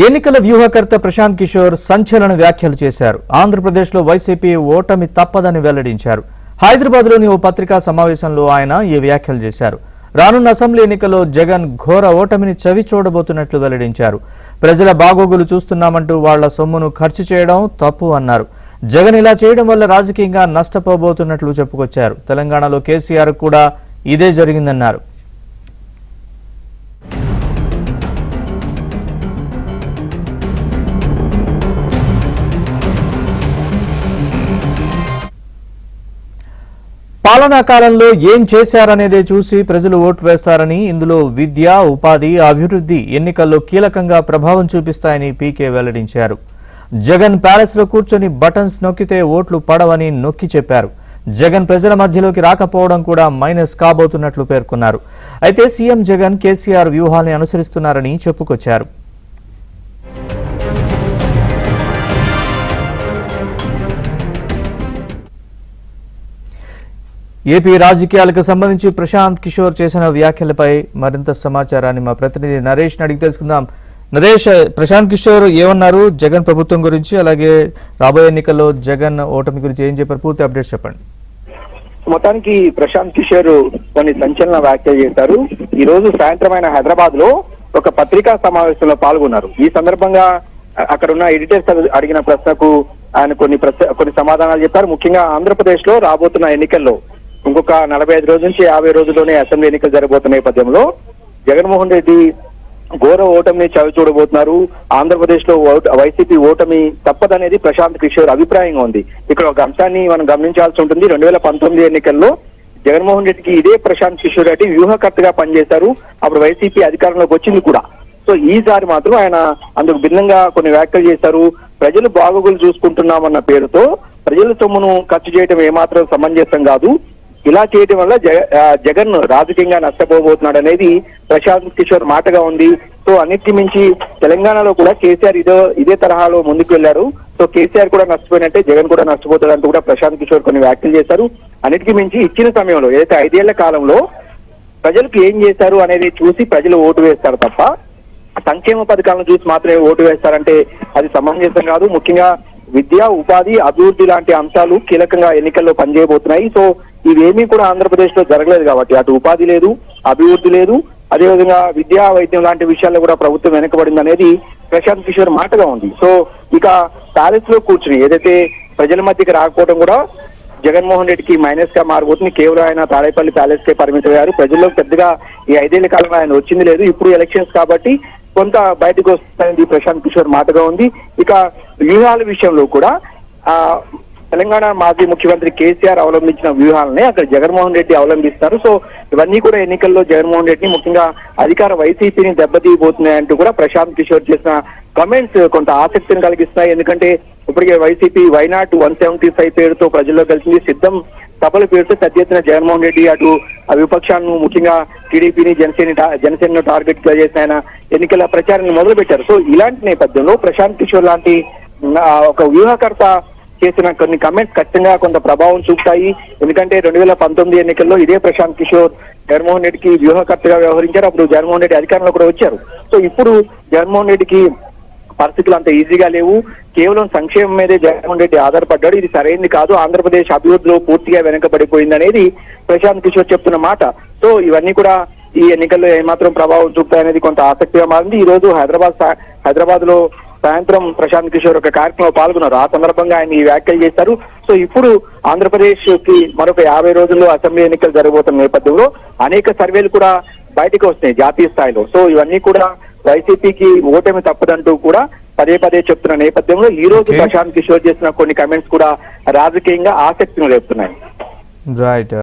ఎన్నికల వ్యూహకర్త ప్రశాంత్ కిషోర్ సంచలన వ్యాఖ్యలు చేశారు. ఆంధ్రప్రదేశ్లో వైసీపీ ఓటమి తప్పదని వెల్లడించారు. హైదరాబాద్లోని ఓ పత్రికా సమావేశంలో ఆయన ఈ వ్యాఖ్యలు చేశారు. రానున్న అసెంబ్లీ ఎన్నికల్లో జగన్ ఘోర ఓటమిని చవి చూడబోతున్నట్లు వెల్లడించారు. ప్రజల బాగోగులు చూస్తున్నామంటూ వాళ్ల సొమ్మును ఖర్చు చేయడం తప్పు అన్నారు. జగన్ ఇలా చేయడం వల్ల రాజకీయంగా నష్టపోబోతున్నట్లు చెప్పుకొచ్చారు. తెలంగాణలో కేసీఆర్ కూడా ఇదే జరిగిందన్నారు. పాలనా కాలంలో ఏం చేశారనేదే చూసి ప్రజలు ఓటు వేస్తారని, ఇందులో విద్య, ఉపాధి, అభివృద్ధి ఎన్నికల్లో కీలకంగా ప్రభావం చూపిస్తాయని పీకే వెల్లడించారు. జగన్ ప్యాలెస్ లో కూర్చొని బటన్స్ నొక్కితే ఓట్లు పడవని నొక్కి చెప్పారు. జగన్ ప్రజల మధ్యలోకి రాకపోవడం కూడా మైనస్ కాబోతున్నట్లు పేర్కొన్నారు. అయితే సీఎం జగన్ కేసీఆర్ వ్యూహాన్ని అనుసరిస్తున్నారని చెప్పుకొచ్చారు. ఏపీ రాజకీయాలకు సంబంధించి ప్రశాంత్ కిషోర్ చేసిన వ్యాఖ్యలపై మరింత సమాచారాన్ని మా ప్రతినిధి నరేష్ అడిగి తెలుసుకుందాం. నరేష్, ప్రశాంత్ కిషోర్ ఏమన్నారు జగన్ ప్రభుత్వం గురించి, అలాగే రాబోయే ఎన్నికల్లో జగన్ ఓటమి గురించి ఏం చెప్పారు? పూర్తి అప్డేట్స్ చెప్పండి. మొత్తానికి ప్రశాంత్ కిషోర్ కొన్ని సంచలన వ్యాఖ్యలు చేశారు. ఈ రోజు సాయంత్రమైన హైదరాబాద్ లో ఒక పత్రికా సమావేశంలో పాల్గొన్నారు. ఈ సందర్భంగా అక్కడ ఉన్న ఎడిటర్స్ అడిగిన ప్రశ్నకు ఆయన కొన్ని సమాధానాలు చెప్పారు. ముఖ్యంగా ఆంధ్రప్రదేశ్ లో రాబోతున్న ఎన్నికల్లో ఇంకొక 45 రోజుల నుంచి 50 రోజుల్లోనే అసెంబ్లీ ఎన్నికలు జరగబోతున్న నేపథ్యంలో జగన్మోహన్ రెడ్డి ఘోర ఓటమిని చవి చూడబోతున్నారు. ఆంధ్రప్రదేశ్ లో వైసీపీ ఓటమి తప్పదనేది ప్రశాంత్ కిషోర్ అభిప్రాయంగా ఉంది. ఇక్కడ ఒక అంశాన్ని మనం గమనించాల్సి ఉంటుంది. 2019 ఎన్నికల్లో జగన్మోహన్ రెడ్డికి ఇదే ప్రశాంత్ కిషోర్ రెడ్డి వ్యూహకర్తగా పనిచేశారు. అప్పుడు వైసీపీ అధికారంలోకి వచ్చింది కూడా. సో ఈసారి మాత్రం ఆయన అందుకు భిన్నంగా కొన్ని వ్యాఖ్యలు చేశారు. ప్రజలు బాగోగులు చూసుకుంటున్నామన్న పేరుతో ప్రజల సొమ్మును ఖర్చు చేయడం ఏమాత్రం సమంజసం కాదు. ఇలా చేయడం వల్ల జగన్ రాజకీయంగా నష్టపోబోతున్నాడు అనేది ప్రశాంత్ కిషోర్ మాటగా ఉంది. సో అన్నిటికీ మించి తెలంగాణలో కూడా కేసీఆర్ ఇదే తరహాలో ముందుకు వెళ్లారు. సో కేసీఆర్ కూడా నష్టపోయినట్టే జగన్ కూడా నష్టపోతాడంటూ కూడా ప్రశాంత్ కిషోర్ కొన్ని వ్యాఖ్యలు చేశారు. అన్నిటికీ మించి ఇచ్చిన సమయంలో ఏదైతే 5 ఏళ్ల కాలంలో ప్రజలకు ఏం చేశారు అనేది చూసి ప్రజలు ఓటు వేస్తారు తప్ప సంక్షేమ పథకాలను చూసి మాత్రమే ఓటు వేస్తారంటే అది సమంజసం కాదు. ముఖ్యంగా విద్య, ఉపాధి, అభివృద్ధి లాంటి అంశాలు కీలకంగా ఎన్నికల్లో పనిచేయబోతున్నాయి. సో ఇవేమీ కూడా ఆంధ్రప్రదేశ్ లో జరగలేదు కాబట్టి అటు ఉపాధి లేదు, అభివృద్ధి లేదు, అదేవిధంగా విద్యా, వైద్యం లాంటి విషయాల్లో కూడా ప్రభుత్వం వెనకబడింది అనేది ప్రశాంత్ కిషోర్ మాటగా ఉంది. సో ఇక ప్యాలెస్ లో కూర్చుని ఏదైతే ప్రజల మధ్యకి రాకపోవడం కూడా జగన్మోహన్ రెడ్డికి మైనస్ గా మారబోతుంది. కేవలం ఆయన తాడేపల్లి ప్యాలెస్ కే పరిమితమయ్యారు. ప్రజల్లో పెద్దగా ఈ 5 ఏళ్ల కాలంలో ఆయన వచ్చింది లేదు. ఇప్పుడు ఎలక్షన్స్ కాబట్టి కొంత బయటకు వస్తుంది ప్రశాంత్ కిషోర్ మాటగా ఉంది. ఇక వ్యూహాల విషయంలో కూడా తెలంగాణ మాజీ ముఖ్యమంత్రి కేసీఆర్ అవలంబించిన వ్యూహాలనే అక్కడ జగన్మోహన్ రెడ్డి అవలంబిస్తారు. సో ఇవన్నీ కూడా ఎన్నికల్లో జగన్మోహన్ రెడ్డిని, ముఖ్యంగా అధికార వైసీపీని దెబ్బతీయబోతున్నాయంటూ కూడా ప్రశాంత్ కిషోర్ చేసిన కామెంట్స్ కొంత ఆసక్తిని కలిగిస్తున్నాయి. ఎందుకంటే ఇప్పటికే వైసీపీ వైనాట్ 175 పేరుతో ప్రజల్లో కలిసింది. సిద్ధం సభల పేరుతో పెద్ద ఎత్తున జగన్మోహన్ రెడ్డి అటు విపక్షాలను, ముఖ్యంగా టీడీపీని, జనసేనను టార్గెట్ గా చేసిన ఆయన ఎన్నికల ప్రచారాన్ని మొదలు పెట్టారు. సో ఇలాంటి నేపథ్యంలో ప్రశాంత్ కిషోర్ లాంటి ఒక వ్యూహకర్త చేసిన కొన్ని కమెంట్స్ ఖచ్చితంగా కొంత ప్రభావం చూపుతాయి. ఎందుకంటే 2019 ఎన్నికల్లో ఇదే ప్రశాంత్ కిషోర్ జగన్మోహన్ రెడ్డికి వ్యూహకర్తగా వ్యవహరించారు. అప్పుడు జగన్మోహన్ రెడ్డి అధికారంలో కూడా వచ్చారు. సో ఇప్పుడు జగన్మోహన్ రెడ్డికి పరిస్థితులు అంత ఈజీగా లేవు. కేవలం సంక్షేమం మీదే జగన్మోహన్ రెడ్డి ఆధారపడ్డాడు. ఇది సరైనది కాదు, ఆంధ్రప్రదేశ్ అభివృద్ధిలో పూర్తిగా వెనకబడిపోయింది అనేది ప్రశాంత్ కిషోర్ చెప్తున్న మాట. సో ఇవన్నీ కూడా ఈ ఎన్నికల్లో ఏమాత్రం ప్రభావం చూపుతాయనేది కొంత ఆసక్తిగా మారింది. ఈ రోజు హైదరాబాద్ లో సాయంత్రం ప్రశాంత్ కిషోర్ ఒక కార్యక్రమంలో పాల్గొన్నారు. ఆ సందర్భంగా ఆయన ఈ వ్యాఖ్యలు చేశారు. సో ఇప్పుడు ఆంధ్రప్రదేశ్ కి మరొక 50 రోజుల్లో అసెంబ్లీ ఎన్నికలు జరగబోతున్న నేపథ్యంలో అనేక సర్వేలు కూడా బయటకు వస్తున్నాయి జాతీయ స్థాయిలో. సో ఇవన్నీ కూడా వైసీపీకి ఓటమి తప్పదంటూ కూడా పదే చెప్తున్న నేపథ్యంలో ఈ రోజు ప్రశాంత్ కిషోర్ చేసిన కొన్ని కమెంట్స్ కూడా రాజకీయంగా ఆసక్తిని రేపుతున్నాయి.